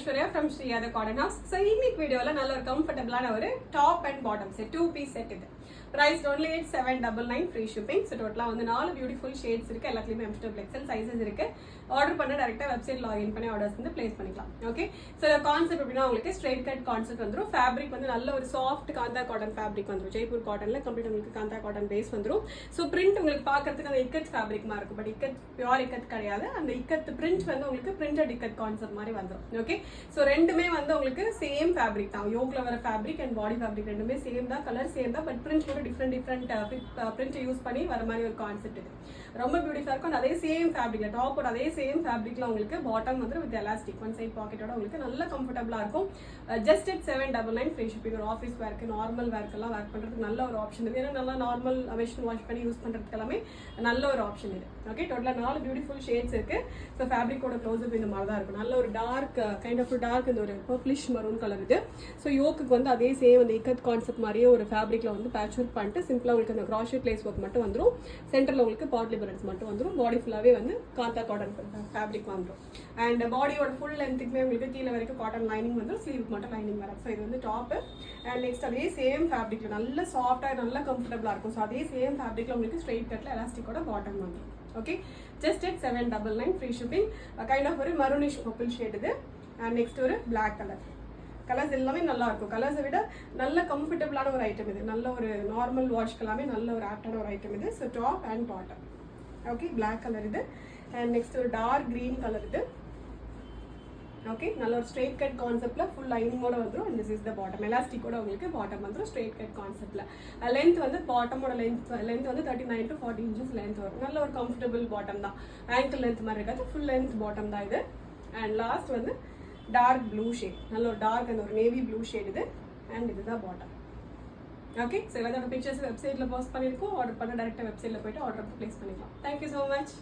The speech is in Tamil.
Aishwarya from Sri Yada Cotton House. So, இன்னைக்கு வீடியோல நல்ல ஒரு கம்ஃபர்ட்டபிளான ஒரு top and bottom set 2 piece set இது. Price only 8799 free shipping. So, டோட்டலா வந்து 4 பியூட்டிஃபுல் ஷேட்ஸ் இருக்கு. எல்லாத்துலயுமே M2 XL சைஸஸ் இருக்கு. ஆர்டர் பண்ண டைரக்டா வெப்சைட் லாகின் பண்ணி ஆர்டர்ஸ் வந்து பிளேஸ் பண்ணிக்கலாம். ஓகே. சோ கான்செப்ட் அப்படினா உங்களுக்கு ஸ்ட்ரைட் கட் கான்செப்ட் வந்துரும். ஃபேப்ரிக் வந்து நல்ல ஒரு சாஃப்ட் காந்தா காட்டன் ஃபேப்ரிக் வந்துரும். ஜெய்ப்பூர் காட்டன்ல கம்ப்ளீட் உங்களுக்கு காந்தா காட்டன் பேஸ் வந்துரும். சோ பிரிண்ட் உங்களுக்கு பார்க்கிறதுக்கு அந்த இக்கட் ஃபேப்ரிக் மாதிரி இருக்கும். பட் இக்கட் பியூர் இக்கட் கிடையாது. அந்த இக்கட் பிரிண்ட் வந்து உங்களுக்கு பிரிண்டட் இக்கட் கான்செப்ட் மாதிரி வந்துரும். ஓகே. சோ ரெண்டுமே வந்து உங்களுக்கு சேம் ஃபேப்ரிக் தான். யோக்ல வர ஃபேப்ரிக் அண்ட் பாடி ஃபேப்ரிக் ரெண்டுமே சேம் தான். கலர் சேம் தான். பட் பிரிண்ட் கூட டிஃபரெண்ட் பிரிண்ட் யூஸ் பண்ணி வர மாதிரி ஒரு கான்செப்ட் இது. ரொம்ப பியூட்டிஃபுல்லா இருக்கும். அதே சேம் ஃபேப்ரிக்ல டாப்போட அதே சேம் ஃபேப்ரிக்ல உங்களுக்கு பாட்டம் வந்து வித் எலாஸ்டிக் ஒன் சைட் பாக்கெட்டோட உங்களுக்கு நல்ல கம்ஃபர்ட்டபிளா இருக்கும். Just at 799 free shipping. ஒரு ஆஃபீஸ் வேர்க்கு நார்மல் வேர்க்கெல்லாம் வேர் பண்றதுக்கு நல்ல ஒரு ஆப்ஷன் இது. ஏன்னா நல்லா நார்மல் மெஷின் வாஷ் பண்ணி யூஸ் பண்றதுக்கு எல்லாமே நல்ல ஒரு ஆப்ஷன் இது. ஓகே. டோட்டலா 4 பியூட்டிஃபுல் ஷேட்ஸ் இருக்கு. ஸோ ஃபேப்ரிக்கோட க்ளோஸ்அப் இந்த மாதிரி தான் இருக்கும். நல்ல ஒரு டார்க் கைண்ட் ஆஃப் டார்க் இந்த ஒரு பர்ப்ளிஷ் மரூன் கலர் இது. ஸோ யோக்குக்கு வந்து அதே சேம் அந்த இக்கட் கான்செப்ட் மாதிரியே ஒரு ஃபேப்ரிக்ல வந்து பேட்ச் ஒர்க் பண்ணிட்டு சிம்பிளா உங்களுக்கு அந்த க்ராஷெட் லேஸ் ஒர்க் மட்டும் வந்துடும். சென்டர்ல உங்களுக்கு பாட்லி பட்டன்ஸ் மட்டும் வந்துடும். பாடி ஃபுல்லாவே வந்து காந்தா காட்டன் ஃபேப்ரிக் வந்துடும். அண்ட் பாடியோட ஃபுல் லென்த்துக்குமே உங்களுக்கு கீழே வரைக்கும் காட்டன் லைனிங் வந்து ஸ்லீவுக்கு மட்டும் லைனிங் வரும். ஸோ இது வந்து டாப். அண்ட் நெக்ஸ்ட் அதே சேம் ஃபேப்ரிக்ல நல்ல சாஃப்டா நல்ல கம்ஃபர்டபுளா இருக்கும். ஸோ அதே சேம் ஃபேப்ரிக்ல உங்களுக்கு ஸ்ட்ரெயிட் கட்ல எலாஸ்டிக்கோட பாட்டம் வந்துடும். Okay. Just at 799 free shipping. Kind of ஒரு மரூனிஷ் பர்பிள் ஷேட் இது. அண்ட் நெக்ஸ்ட் ஒரு பிளாக் கலர். கலர்ஸ் எல்லாமே நல்லா இருக்கும். கலர்ஸை விட நல்ல கம்ஃபர்டபுளான ஒரு ஐட்டம் இது. நல்ல ஒரு நார்மல் வாஷ்க்கு எல்லாமே நல்ல ஒரு ஆப்டான ஒரு ஐட்டம் இது. So top and bottom. Okay. Black colour இது. அண்ட் நெக்ஸ்ட் ஒரு டார்க் கிரீன் கலர் இது. ஓகே. நல்ல ஒரு ஸ்ட்ரெயிட் கட் கான்செப்ட்ல ஃபுல் லைனிங்கோட வந்துடும். And this is the bottom. எலாஸ்டிக்கோட உங்களுக்கு பாட்டம் வந்துடும் ஸ்ட்ரெயிட் கட் கான்செப்ட்ல. லென்த் வந்து பாட்டமோட லென்த் வந்து 39 to 40 இன்ச்சஸ் லென்த் வரும். நல்ல ஒரு கம்ஃபர்டபுள் பாட்டம் தான். ஆங்கிள் லென்த் மாதிரி இருக்காது. ஃபுல் லென்த் பாட்டம் தான் இது. அண்ட் லாஸ்ட் வந்து டார்க் ப்ளூ ஷேட். நல்ல ஒரு டார்க் அந்த ஒரு நேவி ப்ளூ ஷேட் இது. அண்ட் இதுதான் பாட்டம். ஓகே. ஸோ எல்லாத்தோட பிக்சர்ஸ் வெப்சைட்ல போஸ்ட் பண்ணியிருக்கோம். ஆர்டர் பண்ண டேரக்டாக வெப்சைட்ல போயிட்டு ஆர்டர் பிளேஸ் பண்ணிக்கலாம். Thank you so much.